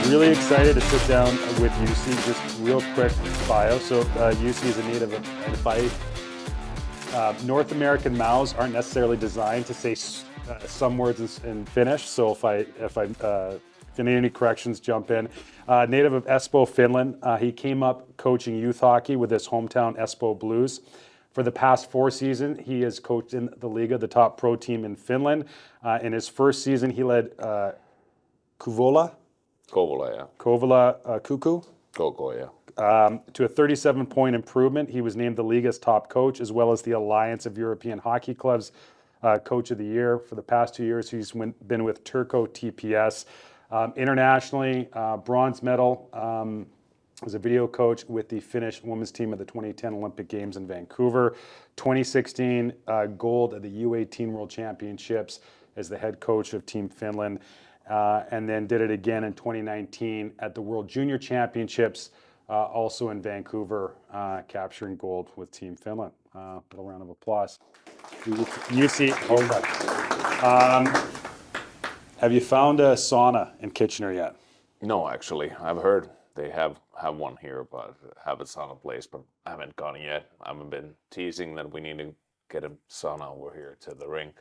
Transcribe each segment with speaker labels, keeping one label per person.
Speaker 1: Really excited to sit down with Jussi. Just real quick bio. So Jussi is a native of, and if North American mouths aren't necessarily designed to say some words in Finnish. So if you need any corrections, jump in. Native of Espoo, Finland. He came up coaching youth hockey with his hometown Espoo Blues. For the past 4 seasons, he has coached in the Liga, the top pro team in Finland. In his first season, he led Kouvola Kuku
Speaker 2: Koko, yeah.
Speaker 1: to a 37-point improvement. He was named the Liga's top coach, as well as the Alliance of European Hockey Clubs Coach of the Year. For the past 2 years, he's been with Turco TPS. Internationally, bronze medal as a video coach with the Finnish women's team at the 2010 Olympic Games in Vancouver. 2016, gold at the U18 World Championships as the head coach of Team Finland. And then did it again in 2019 at the World Junior Championships, also in Vancouver, capturing gold with Team Finland. Little round of applause. Jussi Ahokas. Have you found a sauna in Kitchener yet?
Speaker 2: No, actually, I've heard they have one here, but have a sauna place, but I haven't gone yet. I've been teasing that we need to get a sauna over here to the rink.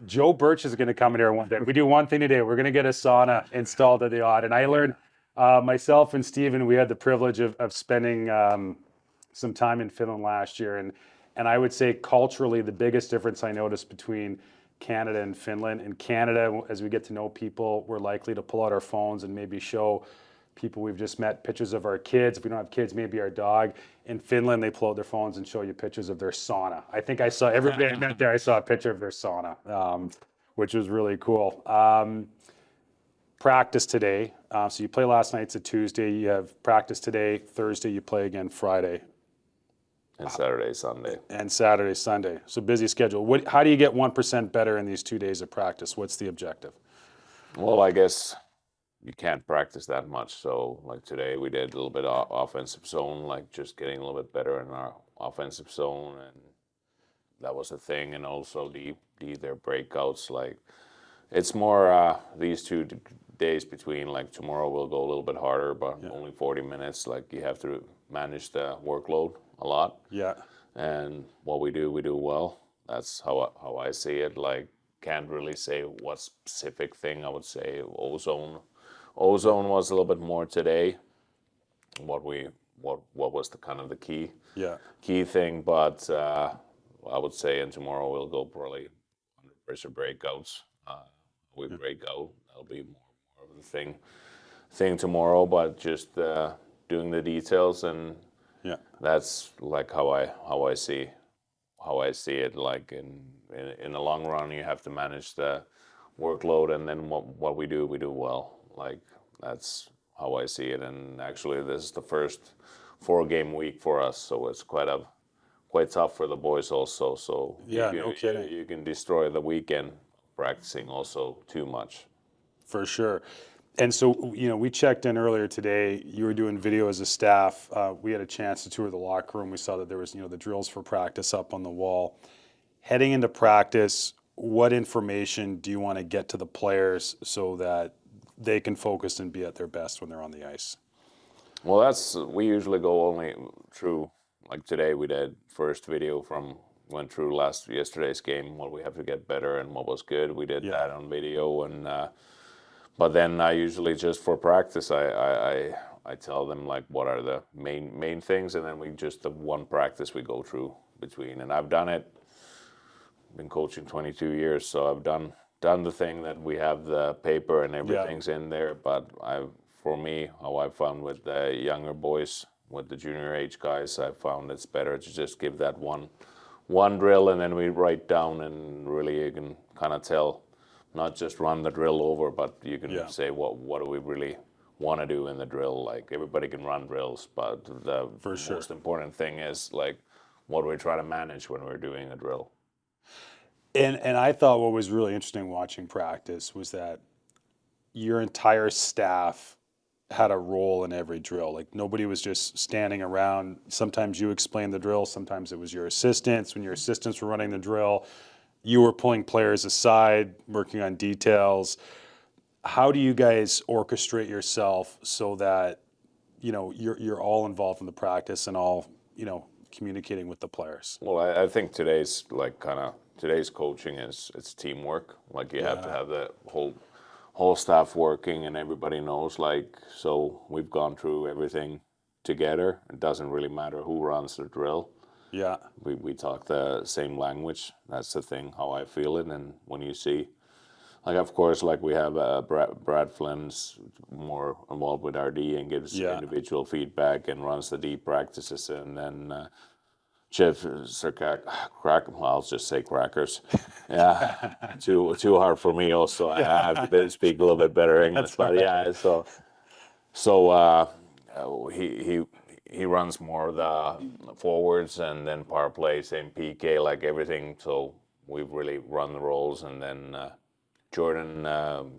Speaker 1: Joe Birch is going to come in here one day. We do one thing today. We're going to get a sauna installed at the Odd. And I learned, myself and Steven, we had the privilege of spending some time in Finland last year. And I would say culturally, the biggest difference I noticed between Canada and Finland. In Canada, as we get to know people, we're likely to pull out our phones and maybe show people we've just met pictures of our kids. If we don't have kids, maybe our dog. In Finland, they pull out their phones and show you pictures of their sauna. I think I saw, everybody I met there, I saw a picture of their sauna, which was really cool. Practice today. So you play last night, it's a Tuesday. You have practice today, Thursday, you play again Friday.
Speaker 2: And Saturday, Sunday.
Speaker 1: And Saturday, Sunday. So busy schedule. How do you get 1% better in these 2 days of practice? What's the objective?
Speaker 2: Well, I guess you can't practice that much. So like today we did a little bit of offensive zone, like just getting a little bit better in our offensive zone. And that was a thing. And also their breakouts, like it's more these 2 days between, like tomorrow we'll go a little bit harder, but only 40 minutes. Like you have to manage the workload a lot.
Speaker 1: Yeah.
Speaker 2: And what we do well. That's how I see it. Like can't really say what specific thing. I would say ozone was a little bit more today. What was the kind of the key thing, but I would say and tomorrow we'll go probably under pressure breakouts. We break out. That'll be more of the thing tomorrow, but just doing the details, and that's like how I see it. Like in the long run, you have to manage the workload, and then what we do well. Like that's how I see it. And actually, this is the first 4-game week for us, so it's quite tough for the boys also. So
Speaker 1: no kidding.
Speaker 2: You can destroy the weekend practicing also too much.
Speaker 1: For sure. And so, we checked in earlier today. You were doing video as a staff. We had a chance to tour the locker room. We saw that there was, the drills for practice up on the wall. Heading into practice, what information do you want to get to the players so that they can focus and be at their best when they're on the ice?
Speaker 2: Well, we usually go only through, like today we did first video went through yesterday's game, what we have to get better and what was good. We did that on video, and but then I usually just for practice I tell them like what are the main things, and then we just the one practice we go through between. And I've done it. Been coaching 22 years, so I've done the thing that we have the paper and everything's in there. But for me, how I found with the younger boys, with the junior age guys, I found it's better to just give that one drill, and then we write down, and really you can kind of tell, not just run the drill over, but you can say what do we really want to do in the drill. Like everybody can run drills, but the most important thing is like what do we try to manage when we're doing a drill.
Speaker 1: And I thought what was really interesting watching practice was that your entire staff had a role in every drill. Like nobody was just standing around. Sometimes you explained the drill, sometimes it was your assistants. When your assistants were running the drill, you were pulling players aside, working on details. how do you guys orchestrate yourself so that you're all involved in the practice and all communicating with the players?
Speaker 2: Well, I think today's like kind of today's coaching is it's teamwork. Like you have to
Speaker 1: Yeah.
Speaker 2: have the whole staff working, and everybody knows. Like so, we've gone through everything together. It doesn't really matter who runs the drill.
Speaker 1: Yeah.
Speaker 2: We talk the same language. That's the thing. How I feel it, and when you see. Like of course, like we have Brad Flynn's more involved with RD and gives
Speaker 1: Yeah.
Speaker 2: individual feedback and runs the deep practices, and then Jeff Sirkak, well, I'll just say crackers. Yeah, too hard for me. Also, I have to speak a little bit better English,
Speaker 1: That's all
Speaker 2: but
Speaker 1: right.
Speaker 2: yeah. So he runs more the forwards and then power plays and PK like everything. So we've really run the roles, and then Jordan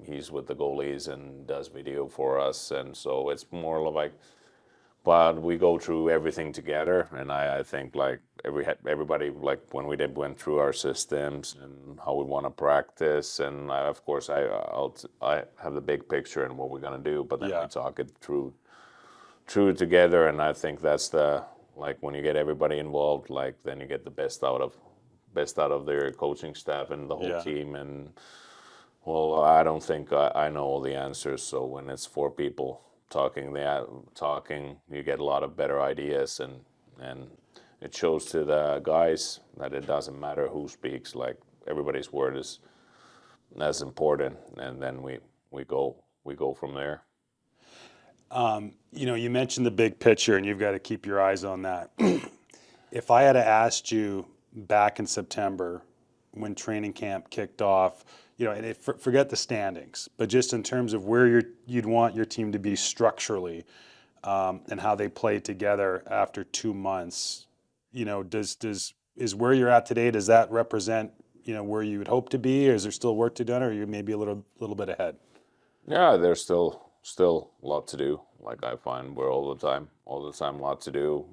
Speaker 2: he's with the goalies and does video for us, and so it's more like but we go through everything together, and I think like everybody like when went through our systems and how we want to practice, and of course I have the big picture and what we're gonna do, but then
Speaker 1: Yeah.
Speaker 2: we talk it through together, and I think that's the like when you get everybody involved, like then you get the best out of their coaching staff and the whole
Speaker 1: Yeah.
Speaker 2: team, and well, I don't think I know all the answers. So when it's four people talking, you get a lot of better ideas, and it shows to the guys that it doesn't matter who speaks. Like everybody's word is as important, and then we go from there.
Speaker 1: You mentioned the big picture, and you've got to keep your eyes on that. If I had asked you back in September when training camp kicked off, and forget the standings, but just in terms of where you'd want your team to be structurally, and how they play together after 2 months, is where you're at today, does that represent, where you would hope to be, or is there still work to be done, or are you maybe a little bit ahead?
Speaker 2: Yeah, there's still a lot to do. Like I find we're all the time a lot to do.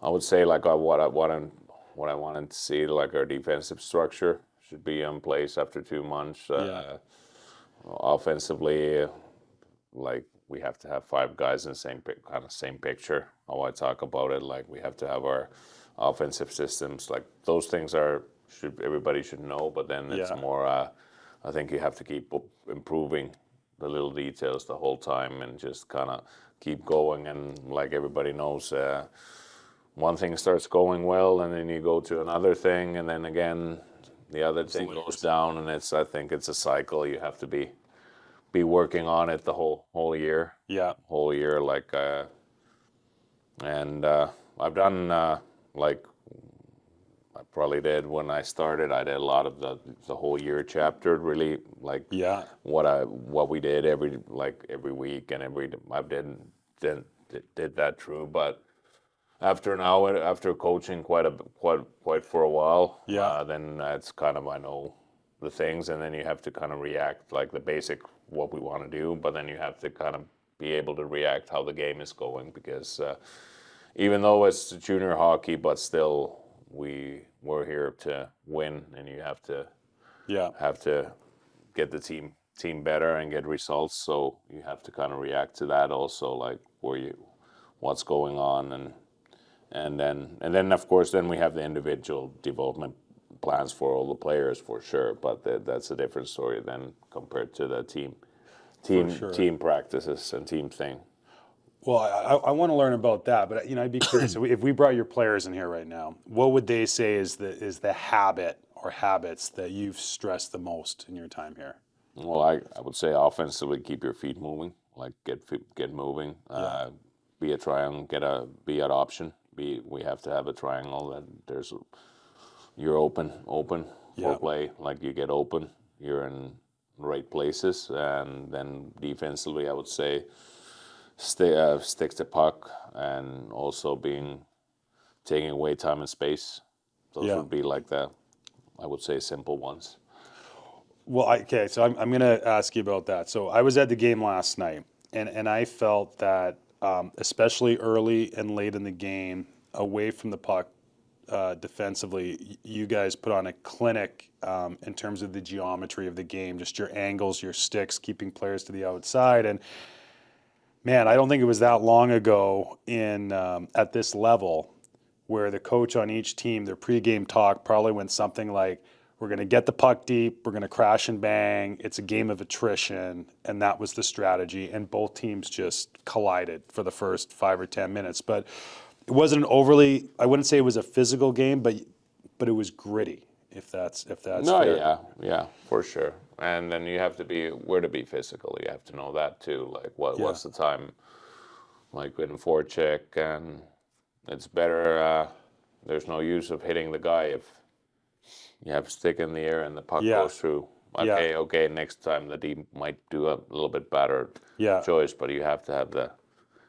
Speaker 2: I would say like what I wanted to see, like our defensive structure should be in place after 2 months.
Speaker 1: Yeah.
Speaker 2: Offensively, like we have to have five guys in the same picture. How I talk about it, like we have to have our offensive systems. Like those things should everybody should know, but then it's
Speaker 1: Yeah.
Speaker 2: more. I think you have to keep improving the little details the whole time and just kind of keep going. And like everybody knows, one thing starts going well, and then you go to another thing, and then again the other thing goes down, and I think it's a cycle. You have to be working on it the whole year,
Speaker 1: Yeah.
Speaker 2: like and I've done like I probably did when I started. I did a lot of the whole year chapter, really like
Speaker 1: Yeah.
Speaker 2: what we did every week, and I did that through. But after coaching quite for a while,
Speaker 1: Yeah.
Speaker 2: then it's kind of I know the things, and then you have to kind of react like the basic what we want to do, but then you have to kind of be able to react how the game is going, because even though it's junior hockey, but still we're here to win, and you have to
Speaker 1: Yeah.
Speaker 2: get the team better and get results. So you have to kind of react to that also, like what's going on, and then of course then we have the individual development plans for all the players for sure. But that's a different story than compared to the
Speaker 1: sure.
Speaker 2: team practices and team thing.
Speaker 1: Well, I want to learn about that, but I'd be curious if we brought your players in here right now, what would they say is the habit or habits that you've stressed the most in your time here?
Speaker 2: Well, I would say offensively, keep your feet moving, like get moving. Be a triangle, be an option. We have to have a triangle that you're open for
Speaker 1: Yeah.
Speaker 2: play. Like you get open, you're in right places, and then defensively, I would say stick to puck, and also taking away time and space. Those
Speaker 1: Yeah.
Speaker 2: would be like I would say simple ones.
Speaker 1: Well, okay, so I'm going to ask you about that. So I was at the game last night, and I felt that, especially early and late in the game, away from the puck, defensively. You guys put on a clinic in terms of the geometry of the game, just your angles, your sticks, keeping players to the outside. And man, I don't think it was that long ago in at this level where the coach on each team, their pregame talk probably went something like, we're going to get the puck deep, we're going to crash and bang, it's a game of attrition, and that was the strategy. And both teams just collided for the first 5 or 10 minutes. But it wasn't an overly, I wouldn't say it was a physical game, but it was gritty, if that's
Speaker 2: No,
Speaker 1: fair.
Speaker 2: yeah, for sure. And then you have to be where to be physical. You have to know that too. Like
Speaker 1: Yeah,
Speaker 2: what's the time, like in forecheck, and it's better. There's no use of hitting the guy if you have a stick in the air and the puck
Speaker 1: yeah,
Speaker 2: goes through.
Speaker 1: yeah,
Speaker 2: Okay, next time the D might do a little bit better
Speaker 1: yeah,
Speaker 2: choice, but you have to have the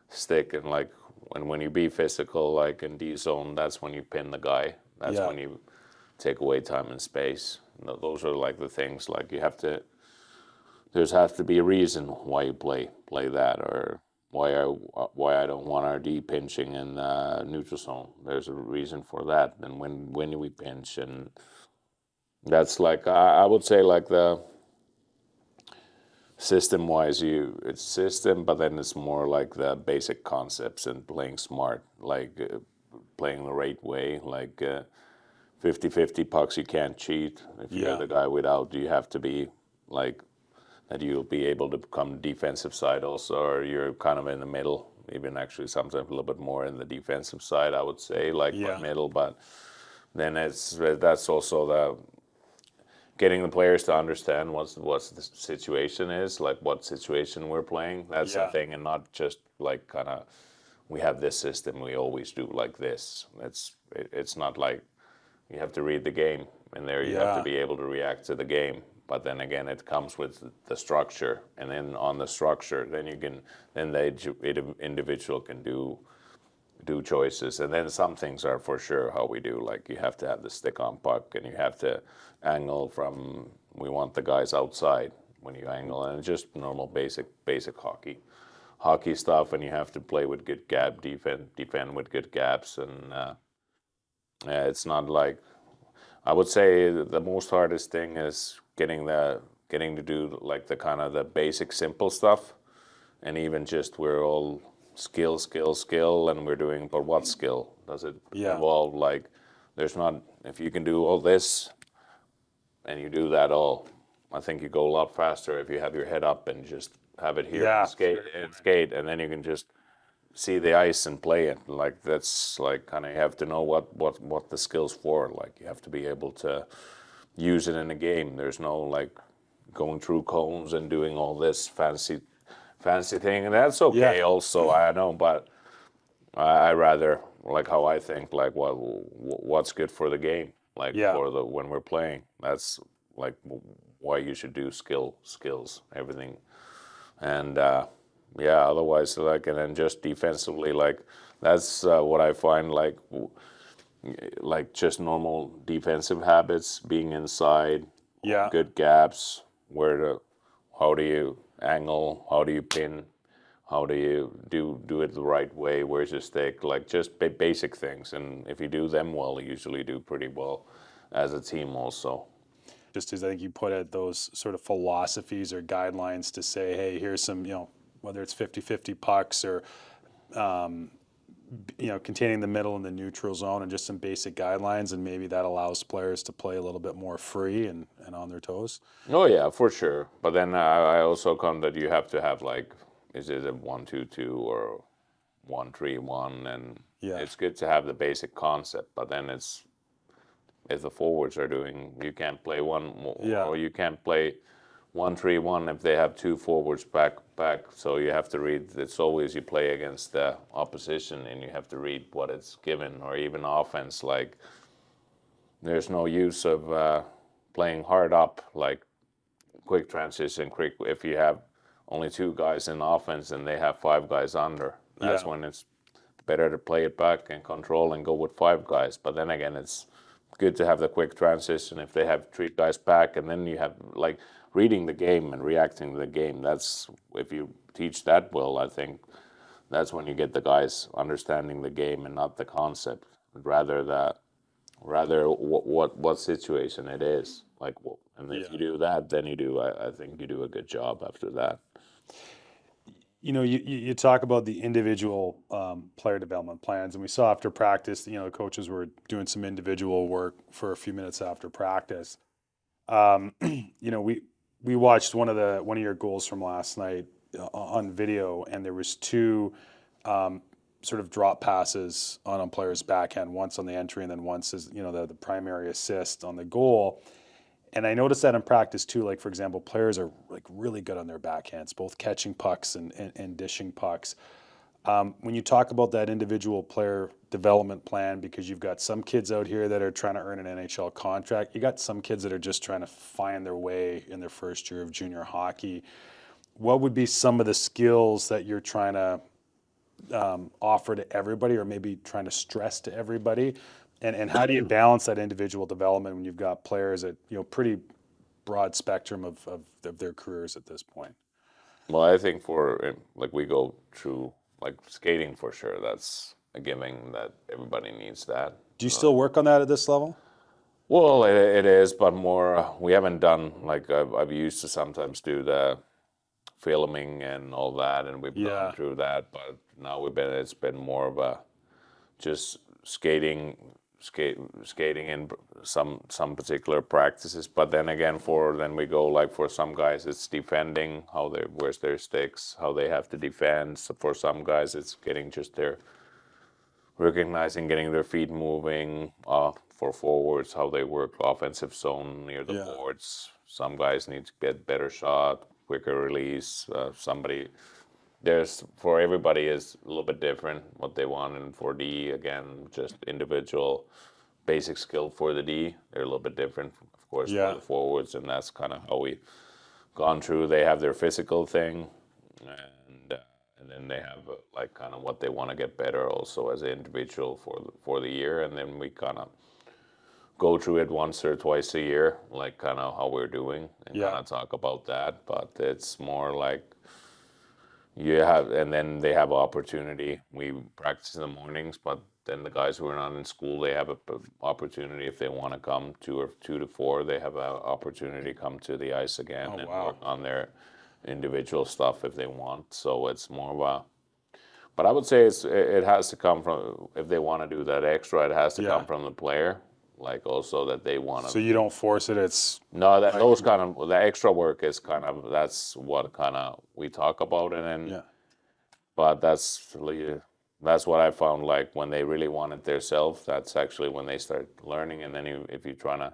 Speaker 2: stick. And like when you be physical, like in D zone, that's when you pin the guy. That's
Speaker 1: yeah,
Speaker 2: when you take away time and space. Those are like the things. Like you have to. There's have to be a reason why you play that, or why I don't want our D pinching in neutral zone. There's a reason for that. And when we pinch, and that's like I would say like the system wise, it's system, but then it's more like the basic concepts and playing smart, like playing the right way, like 50-50 pucks. You can't cheat. If you're
Speaker 1: yeah,
Speaker 2: the guy without, you have to be like that. You'll be able to become defensive side also, or you're kind of in the middle. Even actually sometimes a little bit more in the defensive side, I would say, like but
Speaker 1: yeah,
Speaker 2: middle. But then that's also the getting the players to understand what's the situation is, like what situation we're playing. That's the
Speaker 1: yeah,
Speaker 2: thing, and not just like kind of we have this system, we always do like this. It's not like you have to read the game, and there you have to
Speaker 1: yeah,
Speaker 2: be able to react to the game. But then again, it comes with the structure, and then on the structure, then the individual can do choices. And then some things are for sure how we do. Like you have to have the stick on puck, and you have to angle from. We want the guys outside when you angle, and it's just normal basic hockey stuff. And you have to play with good gap defend with good gaps, and yeah, it's not like I would say the most hardest thing is getting to do like the kind of the basic simple stuff, and even just we're all skill, and we're doing, but what skill does it
Speaker 1: yeah,
Speaker 2: involve? Like, there's not, if you can do all this and you do that all, I think you go a lot faster if you have your head up and just have it here and
Speaker 1: yeah,
Speaker 2: skate, and then you can just see the ice and play it. Like that's like kind of you have to know what the skills for. Like you have to be able to use it in a game. There's no like going through cones and doing all this fancy thing, and that's
Speaker 1: yeah,
Speaker 2: okay. Also, I know, but I rather like how I think like what's good for the game, like
Speaker 1: yeah,
Speaker 2: for the when we're playing. That's like why you should do skills everything, and yeah. Otherwise, like and then just defensively, like that's what I find like just normal defensive habits, being inside,
Speaker 1: yeah,
Speaker 2: good gaps, where to, how do you angle, how do you pin, how do you do it the right way, where's your stick, like just basic things. And if you do them well, you usually do pretty well as a team also.
Speaker 1: just as I think you put it, those sort of philosophies or guidelines to say, hey, here's some, whether it's 50-50 pucks or, containing the middle and the neutral zone and just some basic guidelines. And maybe that allows players to play a little bit more free and on their toes.
Speaker 2: Oh yeah, for sure. But then I also come that you have to have like, is it a 1-2-2 or 1-3-1, and
Speaker 1: Yeah.
Speaker 2: it's good to have the basic concept. But then it's if the forwards are doing, you can't play one,
Speaker 1: Yeah.
Speaker 2: or you can't play 1-3-1 if they have two forwards back. So you have to read. It's always you play against the opposition, and you have to read what it's given, or even offense. Like there's no use of playing hard up, like quick transition, quick. If you have only two guys in offense and they have five guys under, that's
Speaker 1: Yeah.
Speaker 2: when it's better to play it back and control and go with five guys. But then again, it's good to have the quick transition if they have three guys back, and then you have like reading the game and reacting to the game. That's if you teach that well, I think that's when you get the guys understanding the game and not the concept, rather that rather what situation it is. Like, and if you do that, then you do. I think you do a good job after that.
Speaker 1: You talk about the individual player development plans, and we saw after practice, the coaches were doing some individual work for a few minutes after practice. Um, we watched one of your goals from last night on video, and there was two sort of drop passes on a player's backhand, once on the entry, and then once as the primary assist on the goal. And I noticed that in practice too. Like for example, players are like really good on their backhands, both catching pucks and dishing pucks. When you talk about that individual player development plan, because you've got some kids out here that are trying to earn an NHL contract, you got some kids that are just trying to find their way in their first year of junior hockey. What would be some of the skills that you're trying to offer to everybody, or maybe trying to stress to everybody? And how do you balance that individual development when you've got players at pretty broad spectrum of their careers at this point?
Speaker 2: Well, I think for like we go through like skating for sure. That's a given that everybody needs that.
Speaker 1: Do you still work on that at this level?
Speaker 2: Well, it is, but more we haven't done like I've used to sometimes do the filming and all that, and we've gone through that. But now it's been more of a just skating in some particular practices. But then again, then we go like for some guys it's defending, where's their sticks, how they have to defend. So for some guys it's getting just their recognizing, getting their feet moving. For forwards, how they work offensive zone near the boards. Some guys need to get better shot, quicker release. There's for everybody is a little bit different what they want, and for D again, just individual basic skill for the D. They're a little bit different, of course, for the forwards, and that's kind of how we gone through. They have their physical thing, and then they have like kind of what they want to get better also as an individual for the year, and then we kind of go through it once or twice a year, like kind of how we're doing, and kind of talk about that. But it's more like and then they have opportunity. We practice in the mornings, but then the guys who are not in school, they have a opportunity if they want to come 2 to 4. They have an opportunity to come to the ice again and work on their individual stuff if they want. So it's more of a. But I would say it has to come from, if they want to do that extra, it has to come from the player. Like also that they want to.
Speaker 1: So you don't force it. It's
Speaker 2: no, that those kind of the extra work is kind of that's what kind of we talk about, and then. But that's what I found. Like when they really want it themselves, that's actually when they start learning. And then if you're trying to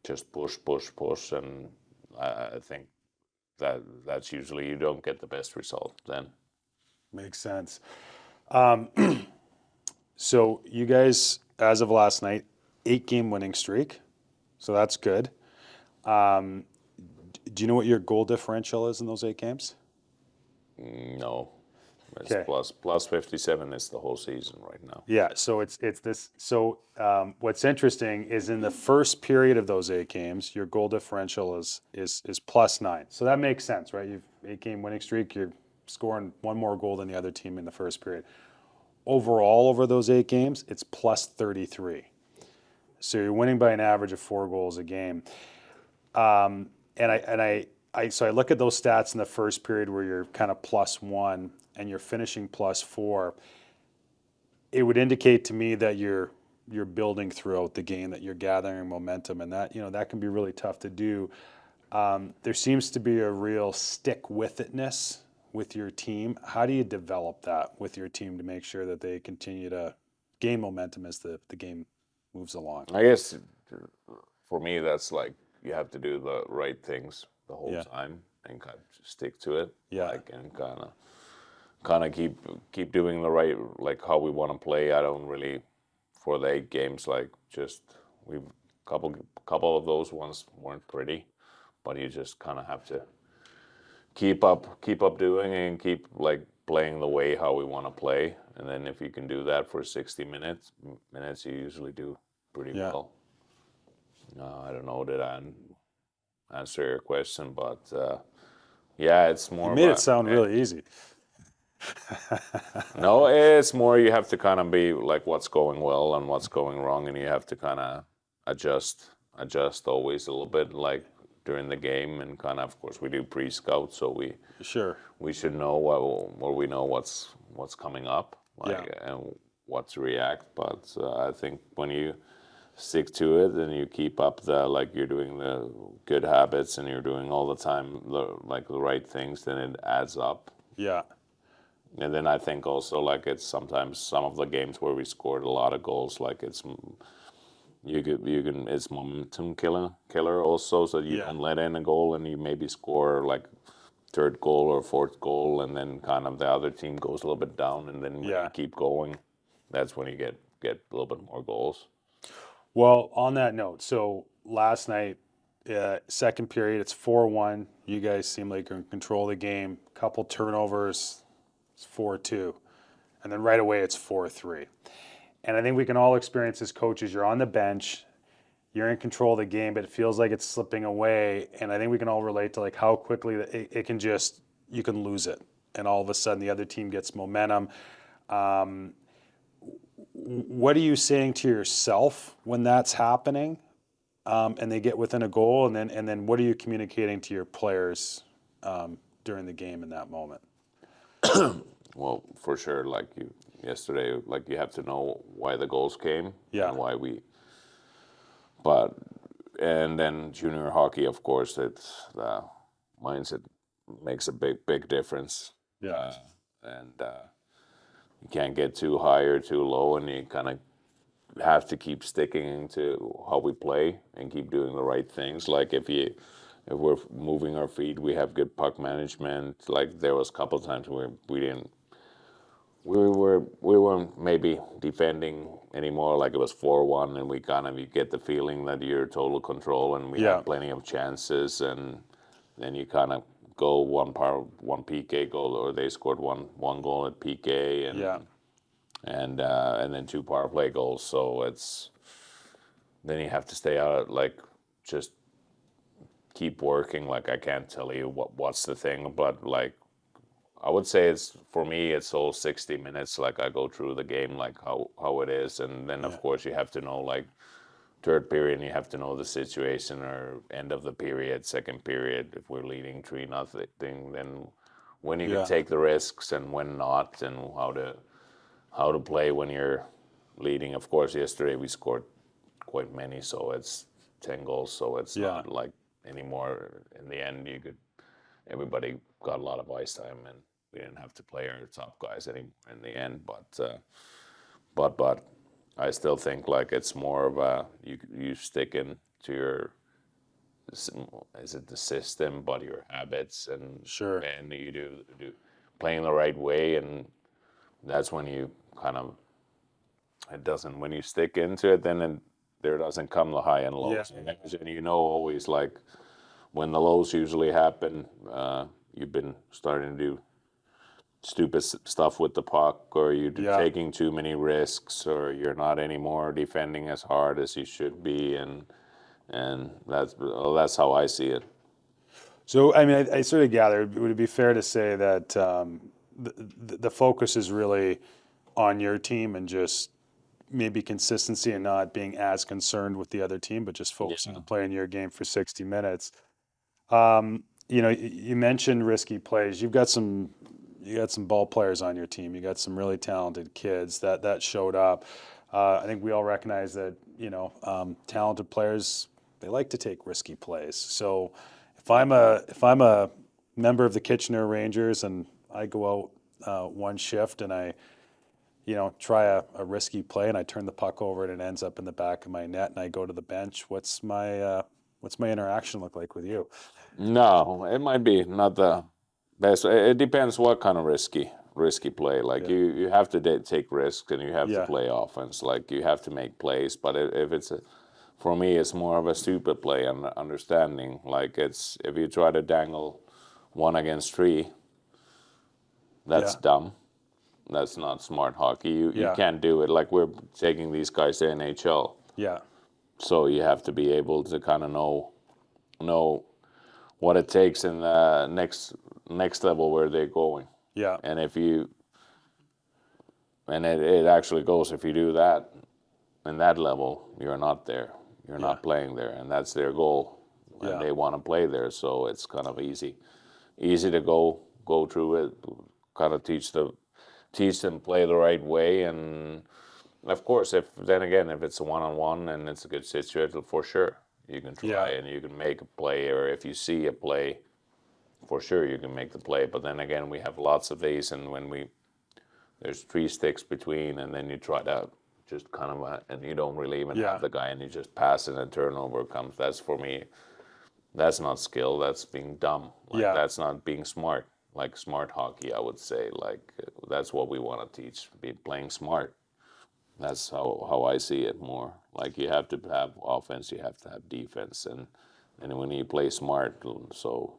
Speaker 2: just push, and I think that's usually you don't get the best result then.
Speaker 1: Makes sense. So you guys, as of last night, 8-game winning streak. So that's good. Do you know what your goal differential is in those 8 games?
Speaker 2: No. It's plus 57 is the whole season right now.
Speaker 1: Yeah, so it's this. So what's interesting is in the first period of those 8 games, your goal differential is +9. So that makes sense, right? You've 8-game winning streak. You're scoring one more goal than the other team in the first period. Overall, over those 8 games, it's +33. So you're winning by an average of 4 goals a game. And I look at those stats in the first period where you're kind of +1 and you're finishing +4. It would indicate to me that you're building throughout the game, that you're gathering momentum, and that can be really tough to do. There seems to be a real stick with itness with your team. How do you develop that with your team to make sure that they continue to gain momentum as the game moves along?
Speaker 2: I guess for me, that's like you have to do the right things the whole time and kind of stick to it. Like, and kind of keep doing the right, like how we want to play. I don't really for the 8 games like just we've couple of those ones weren't pretty, but you just kind of have to keep up doing and keep like playing the way how we want to play. And then if you can do that for 60 minutes, you usually do pretty well. I don't know that I answer your question, but it's more.
Speaker 1: You made it sound really easy.
Speaker 2: No, it's more you have to kind of be like what's going well and what's going wrong, and you have to kind of adjust always a little bit, like during the game, and kind of course we do pre-scout, so
Speaker 1: Sure.
Speaker 2: we should know what we know what's coming up, like and what to react. But I think when you stick to it and you keep up the like you're doing the good habits and you're doing all the time the right things, then it adds up.
Speaker 1: Yeah.
Speaker 2: And then I think also like it's sometimes some of the games where we scored a lot of goals, like you can it's momentum killer also, so you
Speaker 1: Yeah.
Speaker 2: don't let in a goal and you maybe score like third goal or fourth goal, and then kind of the other team goes a little bit down, and then when
Speaker 1: Yeah.
Speaker 2: you keep going, that's when you get a little bit more goals.
Speaker 1: Well, on that note, so last night, second period, it's 4-1. You guys seem like you're in control of the game. Couple turnovers, it's 4-2. And then right away, it's 4-3. And I think we can all experience as coaches, you're on the bench, you're in control of the game, but it feels like it's slipping away. And I think we can all relate to like how quickly it can just, you can lose it. And all of a sudden, the other team gets momentum. What are you saying to yourself when that's happening, and they get within a goal, and then what are you communicating to your players during the game in that moment?
Speaker 2: Well, for sure, like you yesterday, like you have to know why the goals came
Speaker 1: Yeah.
Speaker 2: and why we. But and then junior hockey, of course, it's the mindset makes a big difference.
Speaker 1: Yeah.
Speaker 2: And you can't get too high or too low, and you kind of have to keep sticking to how we play and keep doing the right things. Like if we're moving our feet, we have good puck management. Like there was a couple of times where we weren't maybe defending anymore. Like it was 4-1, and we kind of you get the feeling that you're total control, and we
Speaker 1: Yeah.
Speaker 2: have plenty of chances, and then you kind of go one PK goal, or they scored one goal at PK,
Speaker 1: Yeah.
Speaker 2: and then two power play goals. So it's then you have to stay out, like just keep working. Like I can't tell you what's the thing, but like I would say it's for me it's all 60 minutes. Like I go through the game like how it is, and then
Speaker 1: Yeah.
Speaker 2: of course you have to know like third period, and you have to know the situation, or end of the period, second period. If we're leading 3-0, then when you can
Speaker 1: Yeah.
Speaker 2: take the risks and when not, and how to play when you're leading. Of course, yesterday we scored quite many, so it's 10 goals, so it's
Speaker 1: Yeah.
Speaker 2: not like anymore. In the end, everybody got a lot of ice time, and we didn't have to play our top guys anymore in the end. But I still think like it's more of a you stick in to your is it the system, but your habits,
Speaker 1: Sure.
Speaker 2: and you do playing the right way, and that's when you kind of it doesn't when you stick into it, then there doesn't come the high and
Speaker 1: Yeah.
Speaker 2: lows, and you know always like when the lows usually happen, you've been starting to do stupid stuff with the puck, or you're
Speaker 1: Yeah.
Speaker 2: taking too many risks, or you're not anymore defending as hard as you should be, and that's how I see it.
Speaker 1: So, I mean, I sort of gathered, would it be fair to say that the focus is really on your team and just maybe consistency and not being as concerned with the other team, but just focusing on playing your game for 60 minutes? You mentioned risky plays. You got some ball players on your team. You got some really talented kids that showed up. I think we all recognize that talented players, they like to take risky plays. So if I'm a member of the Kitchener Rangers and I go out one shift and I try a risky play and I turn the puck over and it ends up in the back of my net and I go to the bench, what's my interaction look like with you?
Speaker 2: No, it might be not the best. It depends what kind of risky play. Like
Speaker 1: Yeah.
Speaker 2: you have to take risks, and you have to
Speaker 1: Yeah.
Speaker 2: play offense. Like you have to make plays. But if it's for me, it's more of a stupid play and understanding. Like it's if you try to dangle 1 against 3, that's
Speaker 1: Yeah.
Speaker 2: dumb. That's not smart hockey. You
Speaker 1: Yeah.
Speaker 2: can't do it. Like we're taking these guys to NHL,
Speaker 1: Yeah.
Speaker 2: so you have to be able to kind of know what it takes in the next level where they're going.
Speaker 1: Yeah.
Speaker 2: And if you And it actually goes, if you do that in that level, you're not there. You're
Speaker 1: Yeah.
Speaker 2: not playing there, and that's their goal. And
Speaker 1: Yeah.
Speaker 2: they want to play there, so it's kind of easy to go through it, kind of teach them play the right way. And of course, if it's a one-on-one and it's a good situation, for sure you can try
Speaker 1: Yeah.
Speaker 2: and you can make a play, or if you see a play, for sure you can make the play. But then again, we have lots of these, and when there's 3 sticks between, and then you try to just kind of and you don't really even
Speaker 1: Yeah.
Speaker 2: have the guy, and you just pass it and turnover comes. That's, for me, that's not skill. That's being dumb. Like,
Speaker 1: Yeah.
Speaker 2: that's not being smart. Like smart hockey, I would say. Like, that's what we want to teach. Be playing smart. That's how I see it more. Like, you have to have offense, you have to have defense, and when you play smart, so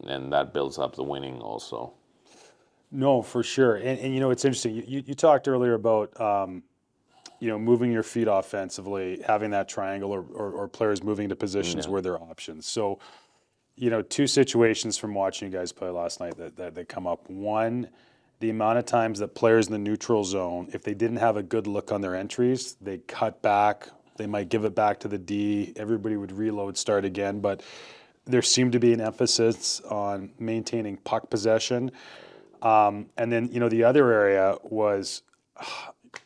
Speaker 2: and that builds up the winning also.
Speaker 1: No, for sure. And it's interesting. You talked earlier about moving your feet offensively, having that triangle, or players moving to positions
Speaker 2: Yeah.
Speaker 1: where they're options. So, two situations from watching you guys play last night that come up. One, the amount of times that players in the neutral zone, if they didn't have a good look on their entries, they cut back. They might give it back to the D. Everybody would reload, start again. But there seemed to be an emphasis on maintaining puck possession. And then, the other area was,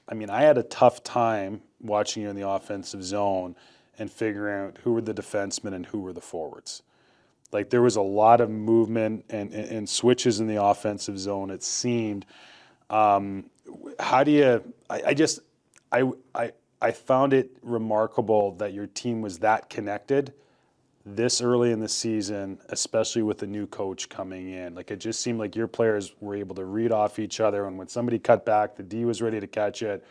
Speaker 1: I had a tough time watching you in the offensive zone and figuring out who were the defensemen and who were the forwards. Like, there was a lot of movement and switches in the offensive zone, it seemed. How do you, I just, I, I, I found it remarkable that your team was that connected this early in the season, especially with the new coach coming in. Like, it just seemed like your players were able to read off each other, and when somebody cut back, the D was ready to catch it.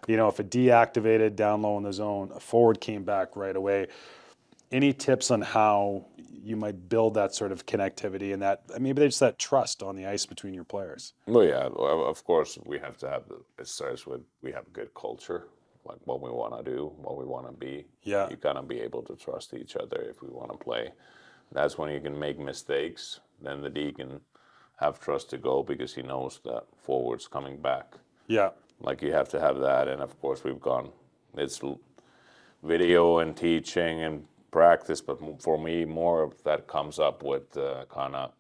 Speaker 1: If a D activated down low in the zone, a forward came back right away. Any tips on how you might build that sort of connectivity and that maybe just that trust on the ice between your players?
Speaker 2: Well, yeah, well, of course, we have to have it starts with, we have a good culture, like what we want to do, what we want to be.
Speaker 1: Yeah,
Speaker 2: You gotta be able to trust each other if we want to play. That's when you can make mistakes. Then the D can have trust to go because he knows that forward's coming back.
Speaker 1: yeah,
Speaker 2: Like, you have to have that, and of course we've gone. It's video and teaching and practice, but for me, more of that comes up with kind of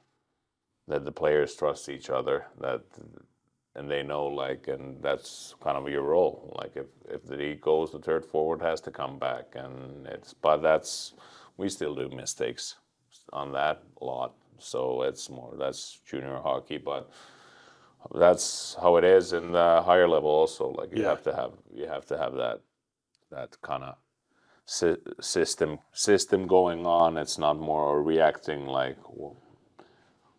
Speaker 2: that the players trust each other, that and they know, like, and that's kind of your role. Like, if the D goes, the third forward has to come back, and but that's, we still do mistakes on that a lot. So that's junior hockey, but that's how it is in the higher level also. Like,
Speaker 1: yeah,
Speaker 2: you have to have that kind of system going on. It's not more reacting like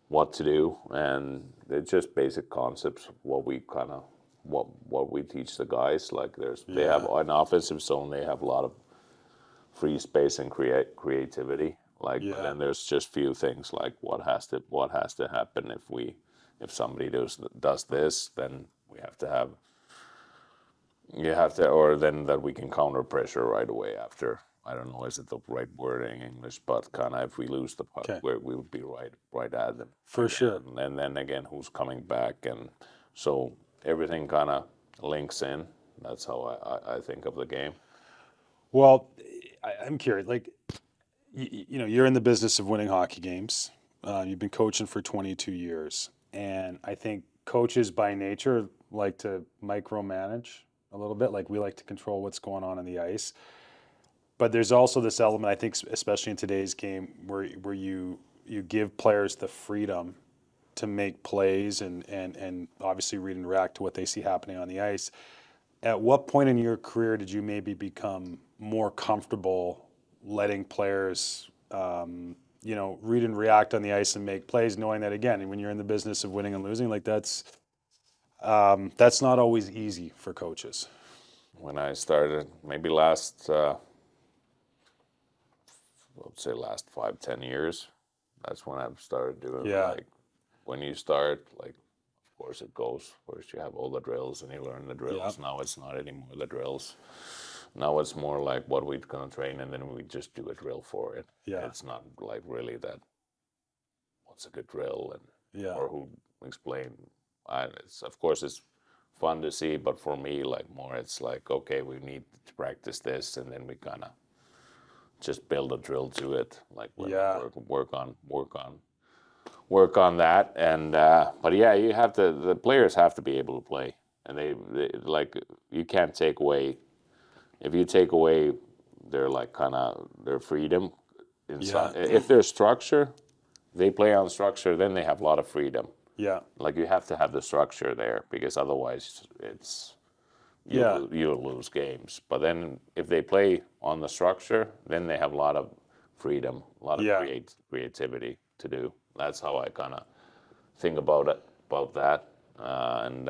Speaker 2: what to do, and it's just basic concepts. What we kind of what we teach the guys. Like, they have
Speaker 1: yeah,
Speaker 2: an offensive zone. They have a lot of free space and creativity. Like, but
Speaker 1: yeah,
Speaker 2: then there's just few things like what has to happen if somebody does this, then we have to have you have to, or then that we can counter pressure right away after. I don't know, is it the right word in English, but kind of if we lose the puck,
Speaker 1: okay,
Speaker 2: we would be right at them
Speaker 1: for
Speaker 2: again,
Speaker 1: sure.
Speaker 2: and then again, who's coming back, and so everything kind of links in. That's how I think of the game.
Speaker 1: Well, I'm curious. Like, you're in the business of winning hockey games. You've been coaching for 22 years, and I think coaches by nature like to micromanage a little bit. Like, we like to control what's going on the ice. But there's also this element, I think, especially in today's game, where you give players the freedom to make plays and obviously read and react to what they see happening on the ice. At what point in your career did you maybe become more comfortable letting players, read and react on the ice and make plays, knowing that, again, when you're in the business of winning and losing, like, that's not always easy for coaches.
Speaker 2: When I started, maybe last, I would say last 5-10 years, that's when I've started doing,
Speaker 1: Yeah,
Speaker 2: like, when you start, like, of course it goes. First you have all the drills and you learn the
Speaker 1: yeah,
Speaker 2: drills. Now it's not anymore the drills. Now it's more like what we're gonna train, and then we just do a drill for it.
Speaker 1: yeah,
Speaker 2: It's not like really that what's a good drill, and
Speaker 1: yeah,
Speaker 2: or who explain. It's, of course, it's fun to see, but for me, like more, it's like, okay, we need to practice this, and then we kind of just build a drill to it, like when
Speaker 1: Yeah.
Speaker 2: we work on that. And but yeah, you have to. The players have to be able to play, and they like you can't take away. If you take away their like kind of their freedom inside, if there's structure, they play on structure, then they have a lot of freedom.
Speaker 1: Yeah.
Speaker 2: Like you have to have the structure there because otherwise it's you'll lose games. But then if they play on the structure, then they have a lot of freedom, a lot of creativity to do. That's how I kind of think about that. And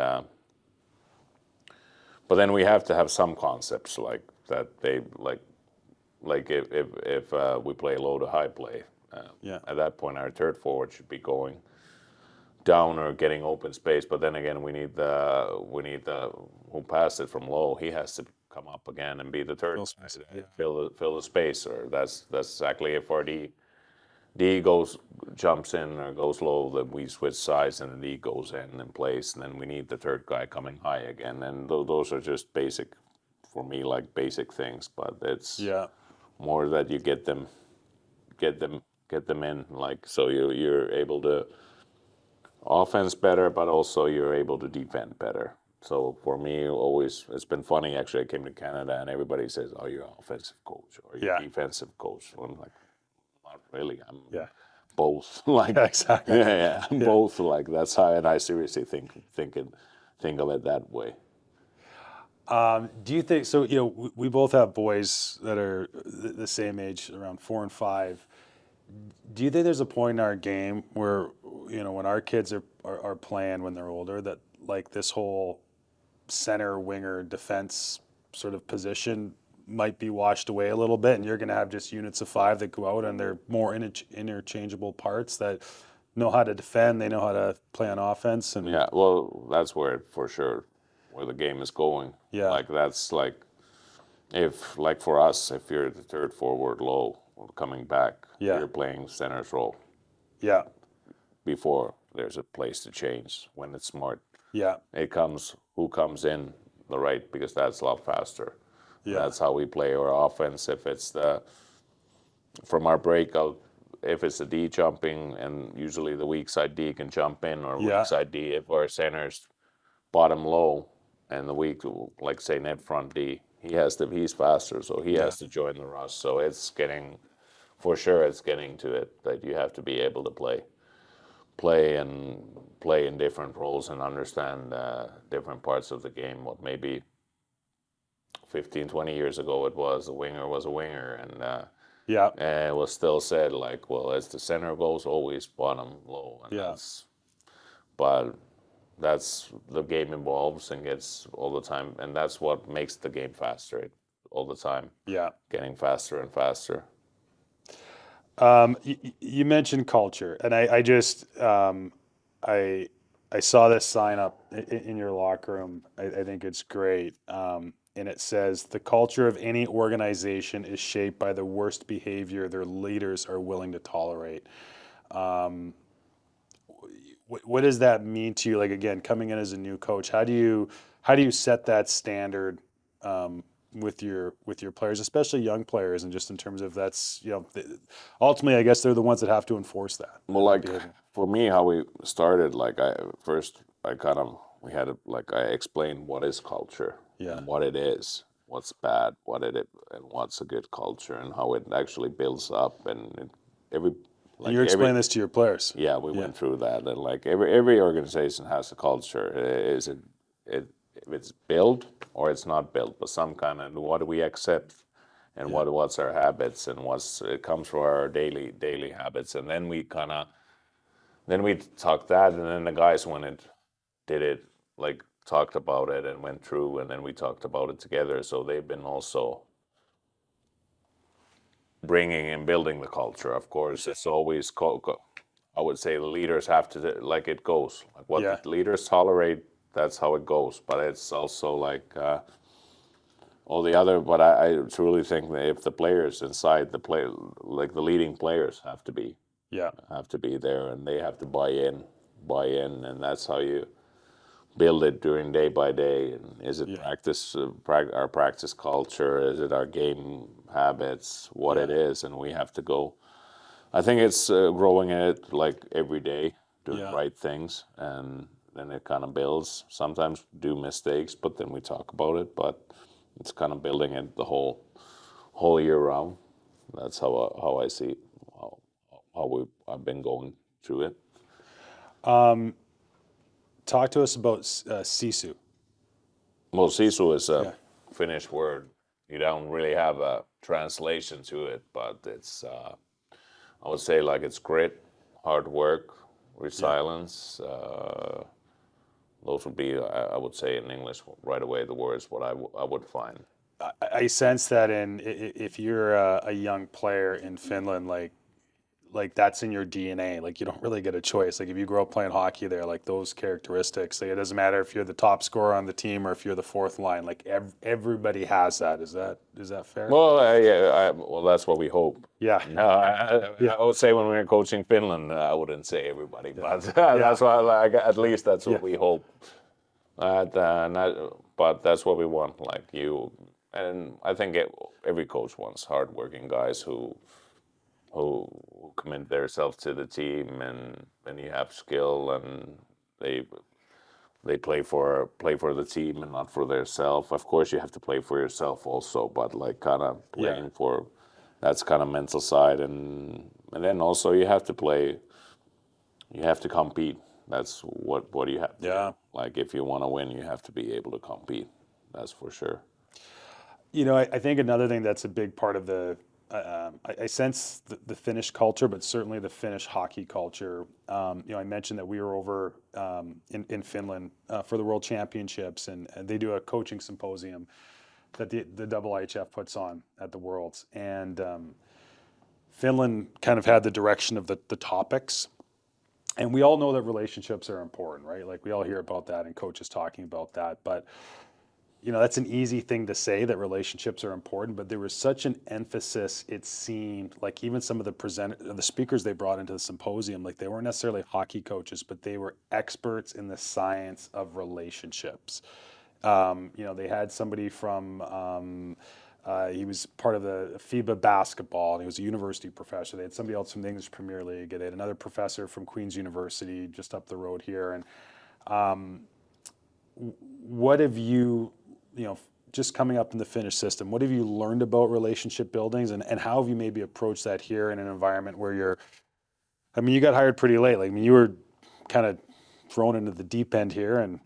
Speaker 2: but then we have to have some concepts like that. They like if we play low to high play, at that point our third forward should be going down or getting open space. But then again, we need the who passed it from low. He has to come up again and be the third guy, fill the space. Or that's exactly if our D jumps in or goes low, then we switch sides and the D goes in place, and then we need the third guy coming high again. And those are just basic for me, like basic things. But it's more that you get them in, like so you're able to offense better, but also you're able to defend better. So for me, always it's been funny. Actually, I came to Canada and everybody says, "Oh, you're an offensive coach or you're a defensive coach." I'm like, not really. I'm both. Like
Speaker 1: exactly.
Speaker 2: I'm both. Like that's how, and I seriously think of it that way.
Speaker 1: Do you think so? You know, we both have boys that are the same age, around 4 and 5. Do you think there's a point in our game where, you know, when our kids are playing when they're older, that like this whole center winger defense sort of position might be washed away a little bit, and you're going to have just units of 5 that go out and they're more interchangeable parts that know how to defend, they know how to play on offense, and
Speaker 2: Yeah, well, that's where for sure where the game is going. Like that's like if like for us, if you're the third forward low coming back, you're playing center's role.
Speaker 1: Yeah.
Speaker 2: Before there's a place to change when it's smart.
Speaker 1: Yeah.
Speaker 2: It comes who comes in the right because that's a lot faster.
Speaker 1: Yeah.
Speaker 2: That's how we play our offense. If it's from our breakout, if it's the D jumping, and usually the weak side D can jump in, or weak side D if our center's bottom low and the weak, like say net front D, he's faster, so he has to join the rush. So it's getting to it that you have to be able to play in different roles and understand different parts of the game. What maybe 15, 20 years ago it was a winger, and it was still said like, well, as the center goes, always bottom low. And but that's the game evolves and gets all the time, and that's what makes the game faster all the time. Getting faster and faster.
Speaker 1: You mentioned culture, and I just I saw this sign up in your locker room. I think it's great, and it says the culture of any organization is shaped by the worst behavior their leaders are willing to tolerate. What does that mean to you? Like again, coming in as a new coach, how do you set that standard with your players, especially young players, and just in terms of that's ultimately, I guess they're the ones that have to enforce that.
Speaker 2: Well, like for me, how we started, like we had like I explained what is culture and what it is, what's bad, and what's a good culture, and how it actually builds up, and
Speaker 1: and you're explaining this to your players.
Speaker 2: Yeah, we went through that, and like every organization has a culture. Is it if it's built or it's not built, but some kind of what do we accept, and what's our habits, and it comes from our daily habits, and then we talked that, and then the guys did it, like talked about it and went through, and then we talked about it together. So they've been also bringing and building the culture. Of course, it's always I would say the leaders have to, like it goes, like what the leaders tolerate, that's how it goes. But it's also like all the other. But I truly think that if the players inside like the leading players have to be there, and they have to buy in, and that's how you build it during day by day. And is it
Speaker 1: Yeah.
Speaker 2: practice, our practice culture? Is it our game habits? What it is, and we have to go. I think it's growing in it like every day, doing
Speaker 1: Yeah.
Speaker 2: right things, and then it kind of builds. Sometimes do mistakes, but then we talk about it. But it's kind of building it the whole year round. That's how I see it, I've been going through it.
Speaker 1: Talk to us about Sisu.
Speaker 2: Well, Sisu is a
Speaker 1: Yeah.
Speaker 2: Finnish word. You don't really have a translation to it, but it's I would say like it's grit, hard work,
Speaker 1: Yeah.
Speaker 2: resilience. Those would be, I would say in English right away, the words what I would find.
Speaker 1: I sense that if you're a young player in Finland, like that's in your DNA. Like you don't really get a choice. Like if you grow up playing hockey there, like those characteristics. Like it doesn't matter if you're the top scorer on the team or if you're the fourth line. Like everybody has that. Is that fair?
Speaker 2: Well, yeah, well, that's what we hope.
Speaker 1: Yeah.
Speaker 2: No,
Speaker 1: Yeah.
Speaker 2: I would say when we were coaching Finland, I wouldn't say everybody,
Speaker 1: Yeah.
Speaker 2: but
Speaker 1: Yeah.
Speaker 2: that's why, like, at least that's
Speaker 1: Yeah.
Speaker 2: what we hope. But that's what we want, like you. And I think every coach wants hardworking guys who commit themselves to the team, and you have skill, and they they play for the team and not for themselves. Of course, you have to play for yourself also, but like kind of
Speaker 1: Yeah.
Speaker 2: playing for that's kind of mental side, and then also you have to play. You have to compete. That's what you have to do.
Speaker 1: Yeah.
Speaker 2: Like if you want to win, you have to be able to compete. That's for sure.
Speaker 1: I think another thing that's a big part of I sense the Finnish culture, but certainly the Finnish hockey culture. I mentioned that we were over in Finland for the World Championships, and they do a coaching symposium that the IIHF puts on at the Worlds. And Finland kind of had the direction of the topics. And we all know that relationships are important, right? Like we all hear about that and coaches talking about that. But that's an easy thing to say that relationships are important, but there was such an emphasis, it seemed like even some of the speakers they brought into the symposium, like they weren't necessarily hockey coaches, but they were experts in the science of relationships. They had somebody from, he was part of the FIBA basketball, and he was a university professor. They had somebody else from the English Premier League. They had another professor from Queen's University just up the road here. And what have just coming up in the Finnish system, what have you learned about relationship buildings, and how have you maybe approached that here in an environment where you got hired pretty late. Like, you were kind of thrown into the deep end here and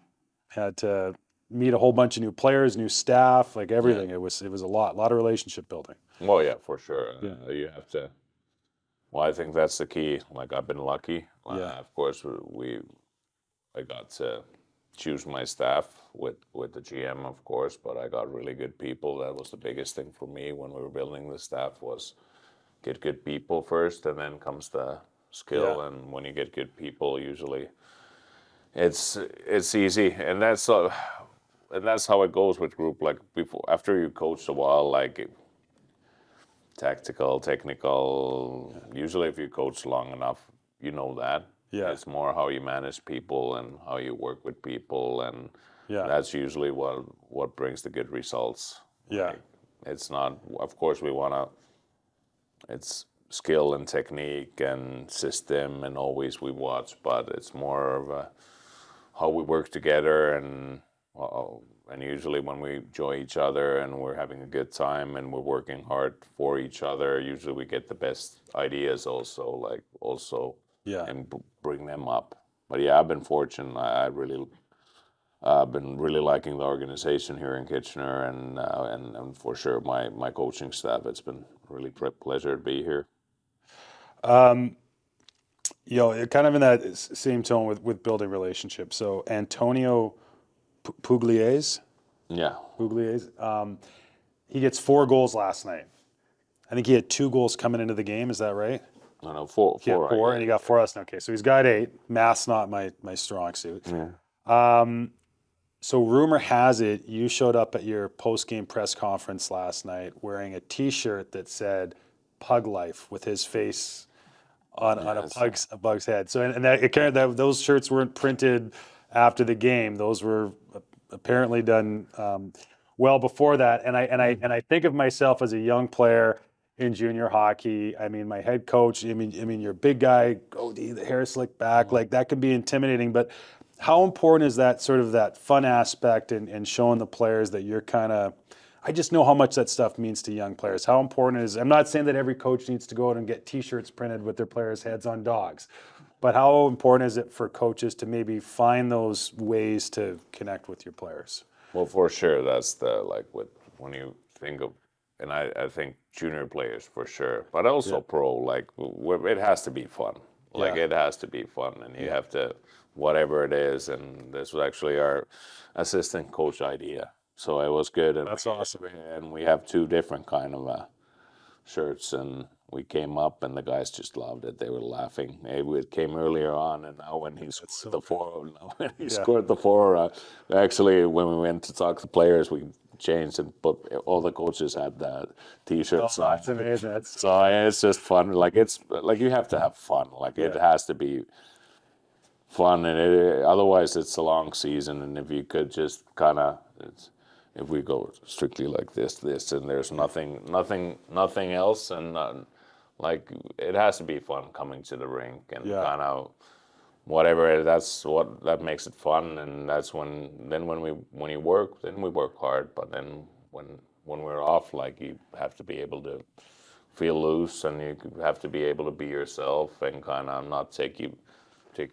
Speaker 1: had to meet a whole bunch of new players, new staff, like everything.
Speaker 2: Yeah.
Speaker 1: It was a lot of relationship building.
Speaker 2: Well, yeah, for sure.
Speaker 1: Yeah.
Speaker 2: You have to. Well, I think that's the key. Like I've been lucky.
Speaker 1: Yeah.
Speaker 2: Of course, I got to choose my staff with the GM, of course, but I got really good people. That was the biggest thing for me when we were building the staff was get good people first, and then comes the skill.
Speaker 1: Yeah.
Speaker 2: And when you get good people, usually it's easy, and that's how it goes with group. Like after you coach a while, like tactical, technical. Usually, if you coach long enough, you know that.
Speaker 1: Yeah.
Speaker 2: It's more how you manage people and how you work with people, and
Speaker 1: Yeah.
Speaker 2: that's usually what brings the good results.
Speaker 1: Yeah.
Speaker 2: Like, it's not. Of course, we wanna. It's skill and technique and system, and always we watch, but it's more of how we work together, and usually when we enjoy each other and we're having a good time and we're working hard for each other, usually we get the best ideas also
Speaker 1: Yeah.
Speaker 2: and bring them up. But yeah, I've been fortunate. I've been really liking the organization here in Kitchener, and for sure my coaching staff. It's been really pleasure to be here.
Speaker 1: Kind of in that same tone with building relationships. So Antonio Pugliese,
Speaker 2: Yeah.
Speaker 1: he gets 4 goals last night. I think he had 2 goals coming into the game. Is that right?
Speaker 2: No, no, four.
Speaker 1: He had 4, and he got 4 last night. Okay, so he's got 8. Math's not my strong suit.
Speaker 2: Yeah.
Speaker 1: So rumor has it you showed up at your post-game press conference last night wearing a T-shirt that said "Pug Life" with his face on
Speaker 2: Yes.
Speaker 1: a bug's head. So and that those shirts weren't printed after the game. Those were apparently done well before that. And I think of myself as a young player in junior hockey. I mean, my head coach. I mean, you're a big guy, goatee, the hair slicked back, like that can be intimidating. But how important is that sort of that fun aspect and showing the players that you're kind of. I just know how much that stuff means to young players. How important it is. I'm not saying that every coach needs to go out and get T-shirts printed with their players' heads on dogs, but how important is it for coaches to maybe find those ways to connect with your players?
Speaker 2: Well, for sure, that's the like with when you think of, and I think junior players for sure, but also pro. Like it has to be fun. Like it has to be fun, and you have to whatever it is. And this was actually our assistant coach idea, so it was good. And
Speaker 1: That's awesome.
Speaker 2: And we have two different kind of shirts, and we came up, and the guys just loved it. They were laughing. It came earlier on, and now when he scored the four, scored the four. Actually, when we went to talk to players, we changed and put all the coaches had the T-shirts.
Speaker 1: Oh, that's amazing. That's
Speaker 2: So it's just fun. Like it's like you have to have fun. Like it has to be fun, and otherwise it's a long season. And if you could just kind of, if we go strictly like this, and there's nothing else, and like it has to be fun coming to the rink and kind of whatever. That's what that makes it fun, and that's when you work, then we work hard. But then when we're off, like you have to be able to feel loose, and you have to be able to be yourself and kind of not take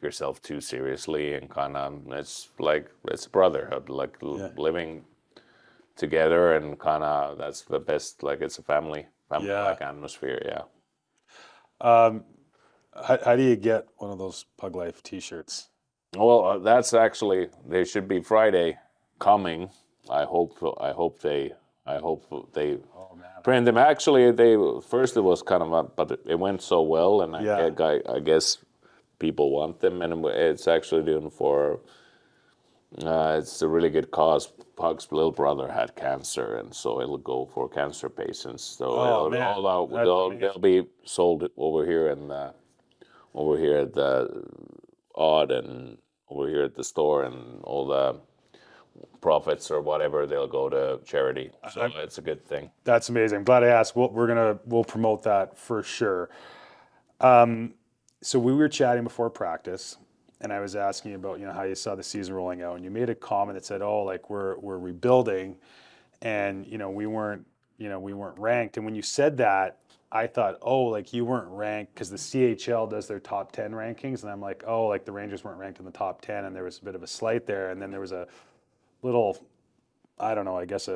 Speaker 2: yourself too seriously, and kind of it's like it's a brotherhood, like living together, and kind of that's the best. Like it's a family like atmosphere.
Speaker 1: how do you get one of those Pug Life T-shirts?
Speaker 2: Well, that's actually they should be Friday coming. I hope they
Speaker 1: Oh man,
Speaker 2: print them. Actually, they first it was kind of but it went so well, and I guess people want them, and it's actually doing for. It's a really good cause. Pug's little brother had cancer, and so it'll go for cancer patients. So they'll be sold over here at the Odd and over here at the store, and all the profits or whatever they'll go to charity. So it's a good thing.
Speaker 1: That's amazing. I'm glad I asked. We'll promote that for sure. So we were chatting before practice, and I was asking you about how you saw the season rolling out, and you made a comment that said, "Oh, like we're rebuilding," and we weren't ranked. And when you said that, I thought, oh, like you weren't ranked because the CHL does their top 10 rankings, and I'm like, oh, like the Rangers weren't ranked in the top 10, and there was a bit of a slight there, and then there was a little, I don't know, I guess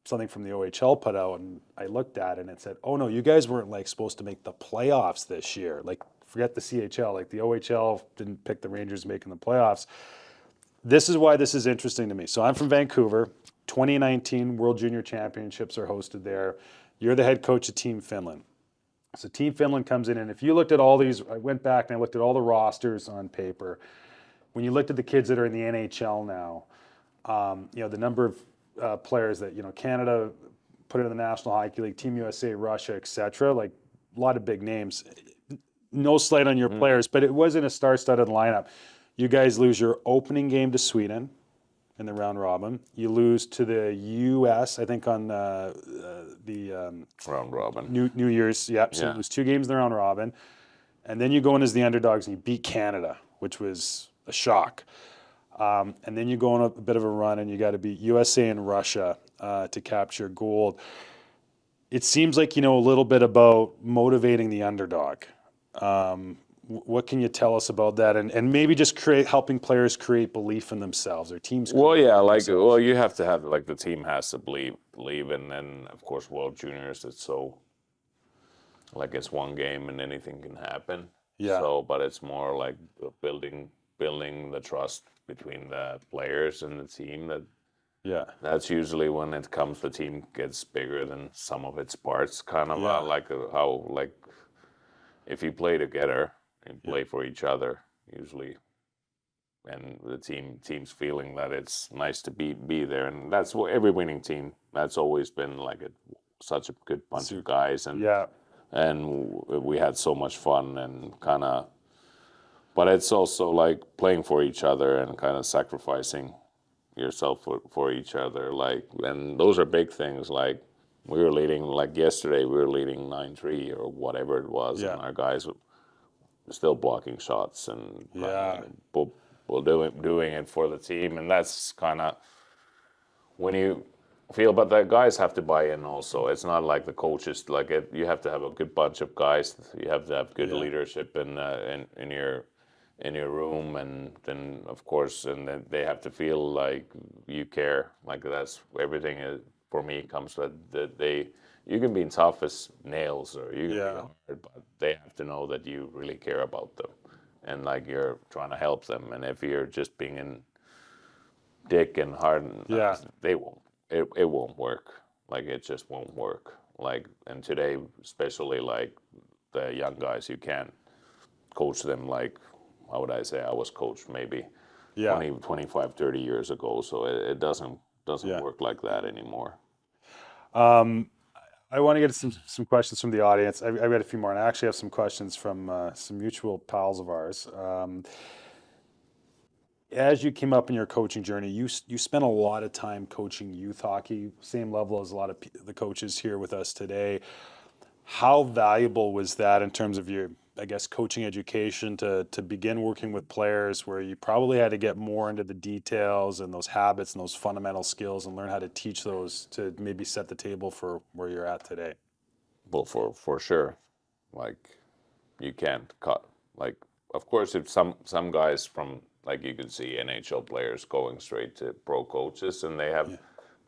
Speaker 1: something from the OHL put out, and I looked at it and it said, oh no, you guys weren't like supposed to make the playoffs this year. Like forget the CHL, like the OHL didn't pick the Rangers making the playoffs. This is why this is interesting to me. So I'm from Vancouver. 2019 World Junior Championships are hosted there. You're the head coach of Team Finland. So Team Finland comes in, and if you looked at all these, I went back and I looked at all the rosters on paper. When you looked at the kids that are in the NHL now, the number of players that Canada put into the National Hockey League, Team USA, Russia, etc. Like a lot of big names. No slight on your players, but it wasn't a star-studded lineup. You guys lose your opening game to Sweden in the round robin. You lose to the U.S. I think on the
Speaker 2: round robin
Speaker 1: New Year's. Yep. So you lose 2 games in the round robin, and then you go in as the underdogs and you beat Canada, which was a shock. And then you go on a bit of a run, and you got to beat USA and Russia to capture gold. It seems like a little bit about motivating the underdog. What can you tell us about that, and maybe just helping players create belief in themselves, or teams?
Speaker 2: Well, you have to have the team has to believe, and then of course World Juniors, it's so it's one game and anything can happen.
Speaker 1: Yeah.
Speaker 2: So, but it's more like building the trust between the players and the team. That's usually when it comes. The team gets bigger than some of its parts. Kind of how if you play together and play for each other usually, and the team's feeling that it's nice to be there, and that's what every winning team. That's always been such a good bunch of guys, and we had so much fun and kind of. but it's also like playing for each other and kind of sacrificing yourself for each other. Like, and those are big things. Like we were leading, like yesterday, we were leading 9-3 or whatever it was,
Speaker 1: Yeah.
Speaker 2: and our guys were still blocking shots and
Speaker 1: Yeah.
Speaker 2: we'll doing it for the team, and that's kind of when you feel, but the guys have to buy in also. It's not like the coaches, like it, you have to have a good bunch of guys. You have to have good
Speaker 1: Yeah.
Speaker 2: leadership in your room, and then of course, and then they have to feel like you care. Like that's everything is, for me comes with that they. You can be tough as nails, or you can be
Speaker 1: Yeah.
Speaker 2: hard, but they have to know that you really care about them, and like you're trying to help them. And if you're just being in dick and hard,
Speaker 1: Yeah.
Speaker 2: they won't. It won't work. Like it just won't work. Like, and today, especially like the young guys, you can't coach them like, how would I say, I was coached maybe
Speaker 1: Yeah.
Speaker 2: 20, 25, 30 years ago. So it doesn't
Speaker 1: Yeah.
Speaker 2: work like that anymore.
Speaker 1: I want to get some questions from the audience. I've got a few more, and I actually have some questions from some mutual pals of ours. As you came up in your coaching journey, you spent a lot of time coaching youth hockey, same level as a lot of the coaches here with us today. How valuable was that in terms of your, I guess, coaching education to begin working with players where you probably had to get more into the details and those habits and those fundamental skills and learn how to teach those to maybe set the table for where you're at today?
Speaker 2: Well, for sure, like you can't cut. Like, of course, if some guys from, like, you could see NHL players going straight to pro coaches, and they have
Speaker 1: Yeah,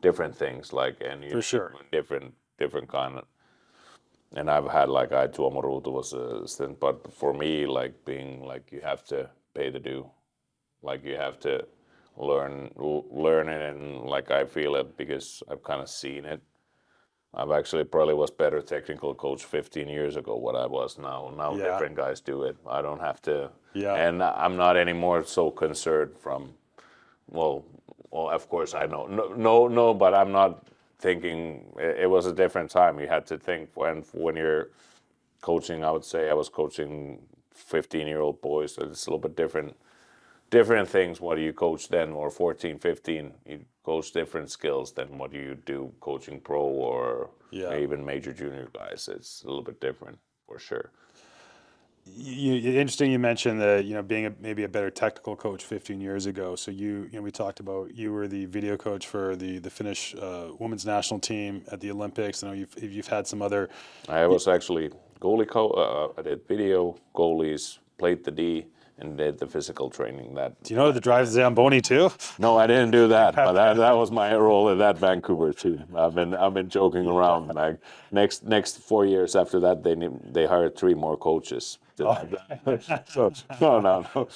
Speaker 2: different things, like, and you
Speaker 1: for sure.
Speaker 2: different kind of. And I've had, like, I Tuomo Ruutu was a stint, but for me, like, being like, you have to pay the due, like you have to learn it, and like I feel it because I've kind of seen it. I've actually probably was better technical coach 15 years ago what I was now. Now
Speaker 1: Yeah,
Speaker 2: different guys do it. I don't have to,
Speaker 1: yeah,
Speaker 2: and I'm not anymore so concerned from. Well, well, of course I know. No, but I'm not thinking. It was a different time. You had to think when you're coaching. I would say I was coaching 15-year-old boys. So it's a little bit different things what you coach then, or 14, 15, you coach different skills than what you do coaching pro or
Speaker 1: yeah.
Speaker 2: even major junior guys. It's a little bit different for sure.
Speaker 1: Interesting. You mentioned that being maybe a better technical coach 15 years ago. So we talked about you were the video coach for the Finnish women's national team at the Olympics. I know you've had some other.
Speaker 2: I was actually I did video, goalies, played the D, and did the physical training.
Speaker 1: Do you know the drive Zamboni too?
Speaker 2: No, I didn't do that, but that was my role at that Vancouver team. I've been joking around. Like next 4 years after that, they hired 3 more coaches.
Speaker 1: Oh.
Speaker 2: So no.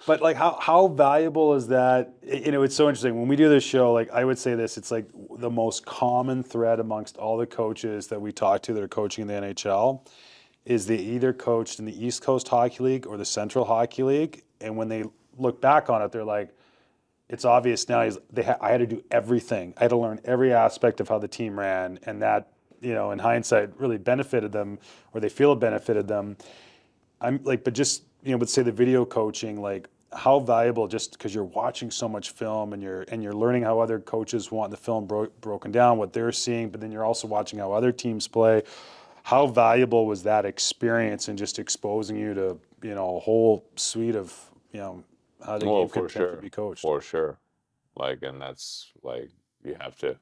Speaker 1: But like how valuable is that? It's so interesting when we do this show. Like I would say this, it's like the most common thread amongst all the coaches that we talk to that are coaching in the NHL is they either coached in the East Coast Hockey League or the Central Hockey League, and when they look back on it, they're like, it's obvious now. I had to do everything. I had to learn every aspect of how the team ran, and that in hindsight really benefited them, or they feel it benefited them. I'm like, but just with say the video coaching, like how valuable, just because you're watching so much film and you're learning how other coaches want the film broken down, what they're seeing, but then you're also watching how other teams play. How valuable was that experience and just exposing you to a whole suite of how the
Speaker 2: Well,
Speaker 1: game could potentially be coached?
Speaker 2: for sure. Like, and that's like you have to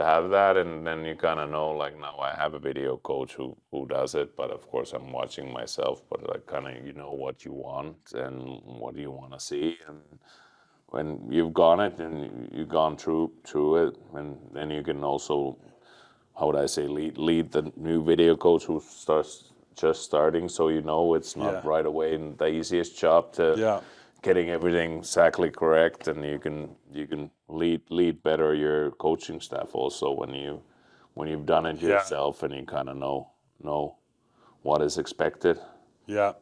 Speaker 2: have that, and then you kind of know, like, now I have a video coach who does it, but of course I'm watching myself, but like kind of what you want and what you want to see, and when you've gone it and you've gone through it, and then you can also, how would I say, lead the new video coach who starts just starting, so it's
Speaker 1: Yeah,
Speaker 2: not right away and the easiest job to
Speaker 1: yeah,
Speaker 2: getting everything exactly correct, and you can lead better your coaching staff also when you've done it
Speaker 1: yeah,
Speaker 2: yourself, and you kind of know what is expected,
Speaker 1: yeah,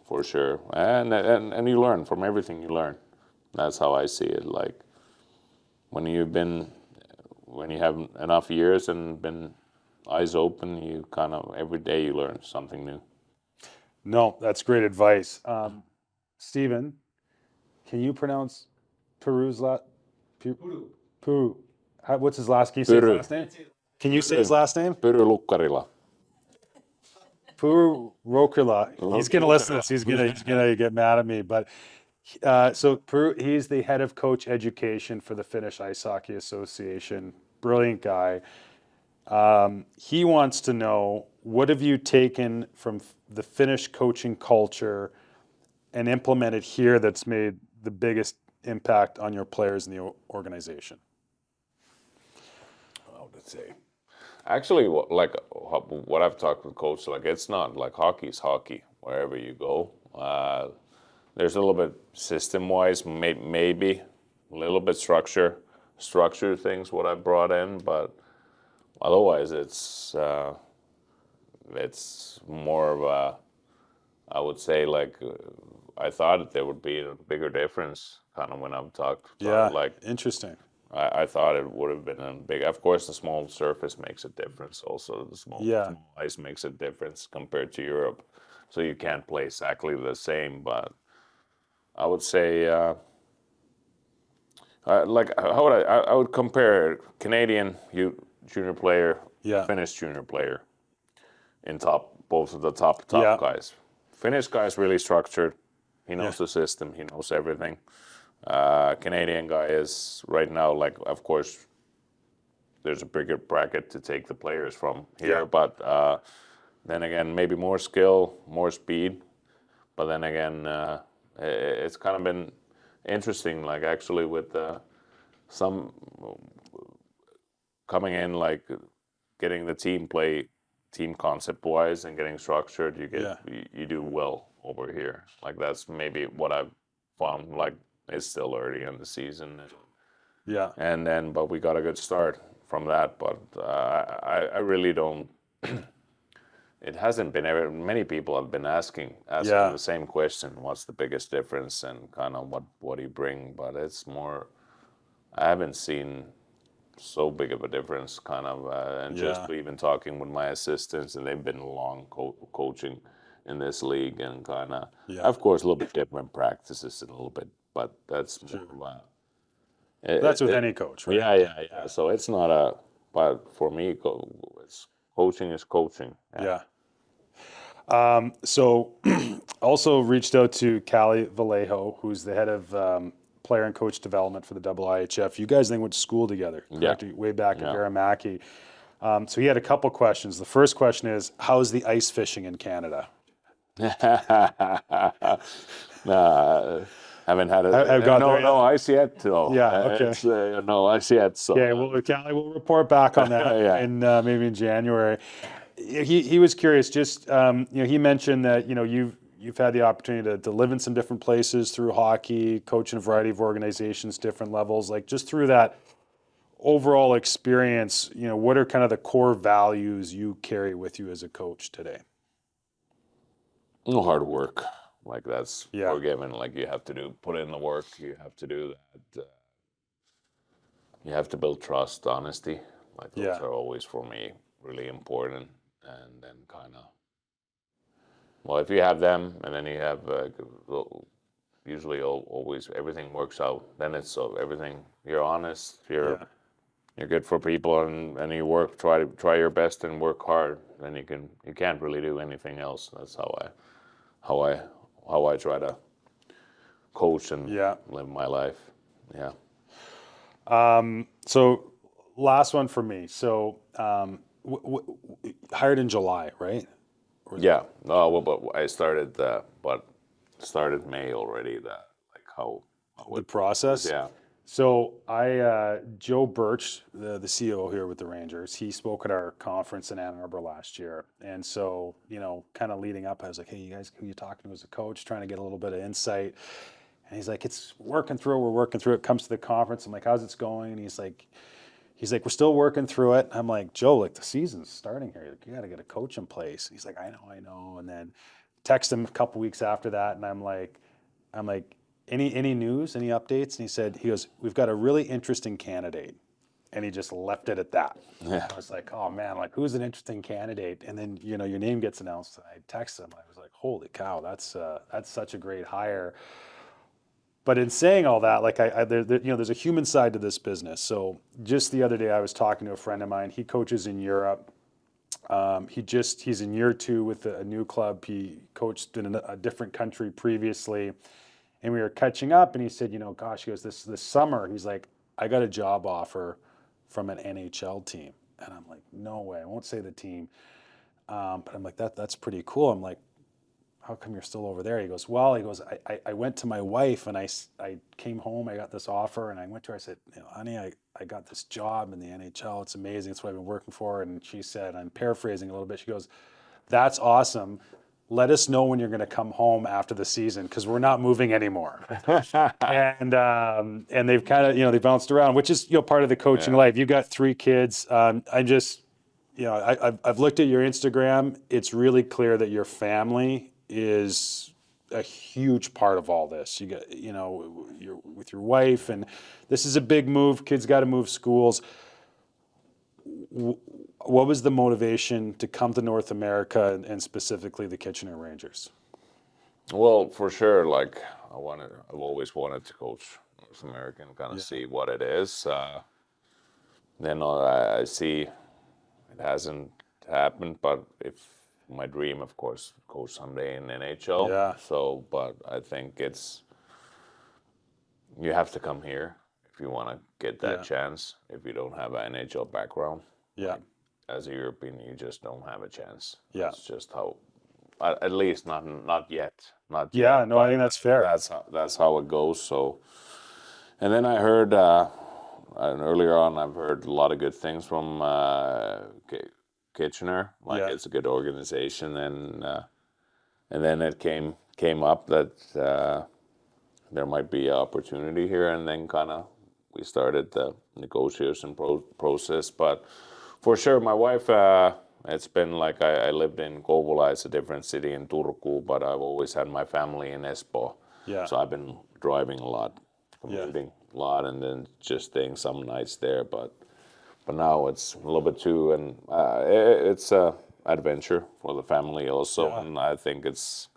Speaker 2: for sure, and you learn from everything you learn. That's how I see it. Like when you have enough years and been eyes open, you kind of every day you learn something new.
Speaker 1: No, that's great advice. Stephen, can you pronounce Peru's last? Peru. What's his last? Can you say his
Speaker 2: Pyry.
Speaker 1: last name? Can you say his last name?
Speaker 2: Pyry Lukkarila.
Speaker 1: Puru Rokila. He's gonna listen to this. He's gonna get mad at me. But so Peru, he's the head of coach education for the Finnish Ice Hockey Association. Brilliant guy. He wants to know, what have you taken from the Finnish coaching culture and implemented here that's made the biggest impact on your players in the organization?
Speaker 2: I would say. Actually, what I've talked with coaches, like it's not like hockey's hockey wherever you go. There's a little bit system-wise, maybe a little bit structure things what I brought in, but otherwise it's more of a, I would say like I thought there would be a bigger difference kind of when I've talked
Speaker 1: Yeah,
Speaker 2: like
Speaker 1: interesting.
Speaker 2: I thought it would have been a big. Of course, the small surface makes a difference. Also, the
Speaker 1: Yeah,
Speaker 2: small ice makes a difference compared to Europe. So you can't play exactly the same. But I would say, like, how would I would compare Canadian junior player,
Speaker 1: yeah,
Speaker 2: Finnish junior player, in top both of the top
Speaker 1: yeah,
Speaker 2: guys. Finnish guy is really structured. He
Speaker 1: yeah,
Speaker 2: knows the system. He knows everything. Canadian guy is right now, like, of course, there's a bigger bracket to take the players from
Speaker 1: yeah,
Speaker 2: here. But then again, maybe more skill, more speed. But then again, it's kind of been interesting, like actually with some coming in, like getting the team concept wise and getting structured.
Speaker 1: yeah,
Speaker 2: You do well over here. Like that's maybe what I've found. Like it's still early in the season,
Speaker 1: yeah,
Speaker 2: and then but we got a good start from that. But I really don't. It hasn't been many people have been asking
Speaker 1: yeah,
Speaker 2: the same question. What's the biggest difference and kind of what do you bring? But it's more. I haven't seen so big of a difference, kind of, and just
Speaker 1: yeah,
Speaker 2: even talking with my assistants, and they've been long coaching in this league, and kind of,
Speaker 1: yeah.
Speaker 2: of course, a little bit different practices, a little bit, but that's more
Speaker 1: Sure.
Speaker 2: of a,
Speaker 1: That's with any coach, right?
Speaker 2: yeah. So it's not a, but for me, it's coaching is coaching. Yeah.
Speaker 1: Yeah. So also reached out to Callie Vallejo, who's the head of player and coach development for the IIHF. You guys then went to school together,
Speaker 2: Yeah.
Speaker 1: correct? Way back at
Speaker 2: Yeah.
Speaker 1: Varamaki. So he had a couple questions. The first question is, how's the ice fishing in Canada?
Speaker 2: Nah, haven't had
Speaker 1: I've
Speaker 2: it.
Speaker 1: got there
Speaker 2: No
Speaker 1: yet?
Speaker 2: ice yet. No,
Speaker 1: Yeah. Okay.
Speaker 2: it's no ice yet. So
Speaker 1: Okay. Well, Callie, we'll report back on that
Speaker 2: yeah,
Speaker 1: in maybe in January. He was curious. Just he mentioned that you've had the opportunity to live in some different places through hockey, coach in a variety of organizations, different levels. Like just through that overall experience, what are kind of the core values you carry with you as a coach today?
Speaker 2: no hard work. Like that's
Speaker 1: Yeah,
Speaker 2: forgiven. Like you have to put in the work. You have to do that. You have to build trust, honesty. Like those
Speaker 1: yeah,
Speaker 2: are always for me really important. And then kind of, well, if you have them, and then you have usually always everything works out. Then it's so everything. You're honest.
Speaker 1: yeah,
Speaker 2: You're good for people, and you work. Try your best and work hard. Then you can't really do anything else. That's how I how I try to coach and
Speaker 1: yeah.
Speaker 2: live my life. Yeah.
Speaker 1: So last one for me. So hired in July, right?
Speaker 2: Yeah. No, well, but I started but started May already. That like how
Speaker 1: The
Speaker 2: it processes.
Speaker 1: process.
Speaker 2: Yeah.
Speaker 1: So Joe Birch, the CEO here with the Rangers, he spoke at our conference in Ann Arbor last year. And so, kind of leading up, I was like, hey, you guys, who you talking to as a coach, trying to get a little bit of insight. And he's like, it's working through, we're working through it. Comes to the conference. I'm like, how's it going? And he's like, we're still working through it. I'm like, Joe, like the season's starting here. Like, you got to get a coach in place. He's like, I know. And then text him a couple weeks after that, and I'm like, any news, any updates? And he goes, we've got a really interesting candidate. and he just left it at that.
Speaker 2: Yeah.
Speaker 1: I was like, oh man, like who's an interesting candidate? And then your name gets announced, and I text him. I was like, holy cow, that's such a great hire. But in saying all that, like there's a human side to this business. So just the other day, I was talking to a friend of mine. He coaches in Europe. He's in year 2 with a new club. He coached in a different country previously, and we were catching up. And he said, gosh, he goes, this summer, he's like, I got a job offer from an NHL team, and I'm like, no way, I won't say the team, but I'm like, that's pretty cool. I'm like, how come you're still over there? He goes, I went to my wife and I came home, I got this offer, and I went to her, I said, honey, I got this job in the NHL. It's amazing. It's what I've been working for. And she said, I'm paraphrasing a little bit. She goes, that's awesome. Let us know when you're going to come home after the season, because we're not moving anymore. and they've kind of, they bounced around, which is, part of the coaching life. You've got 3 kids. I've looked at your Instagram. It's really clear that your family is a huge part of all this. You got, you're with your wife, and this is a big move. Kids got to move schools. What was the motivation to come to North America and specifically the Kitchener Rangers?
Speaker 2: Well, for sure, like I've always wanted to coach North America and kind of see what it is. Then I see it hasn't happened, but if my dream, of course, coach someday in NHL.
Speaker 1: Yeah.
Speaker 2: So, but I think you have to come here if you want to get that chance. If you don't have an NHL background, as a European, you just don't have a chance.
Speaker 1: Yeah.
Speaker 2: It's just how, at least not yet. Not
Speaker 1: yeah.
Speaker 2: yet.
Speaker 1: No, I think that's fair.
Speaker 2: That's how it goes. So, and then I heard, and earlier on, I've heard a lot of good things from Kitchener. Like it's a good organization, and then it came up that there might be an opportunity here, and then kind of we started the negotiation process. But for sure, my wife, it's been like I lived in Kouvola. It's a different city in Turku, but I've always had my family in Espoo.
Speaker 1: Yeah.
Speaker 2: So I've been driving a lot, commuting a lot, and then just staying some nights there. But now it's a little bit too, and it's a adventure for the family also, and I think it's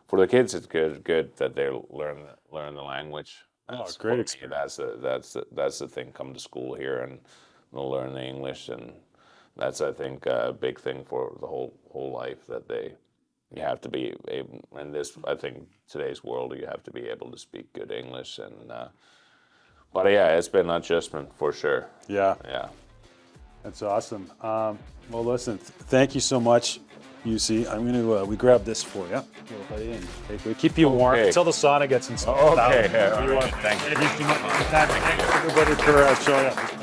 Speaker 2: for the kids. It's good that they learn the language.
Speaker 1: That's great experience.
Speaker 2: That's the thing. Come to school here and they'll learn the English, and that's I think a big thing for the whole life that you have to be able. In this, I think today's world, you have to be able to speak good English, and but it's been an adjustment for sure.
Speaker 1: Yeah. That's awesome. Well, listen, thank you so much, Jussi. I'm going to, we grab this for you. We keep you warm until the sauna gets installed.
Speaker 2: Okay.
Speaker 1: Thank you. Thank you everybody for showing up.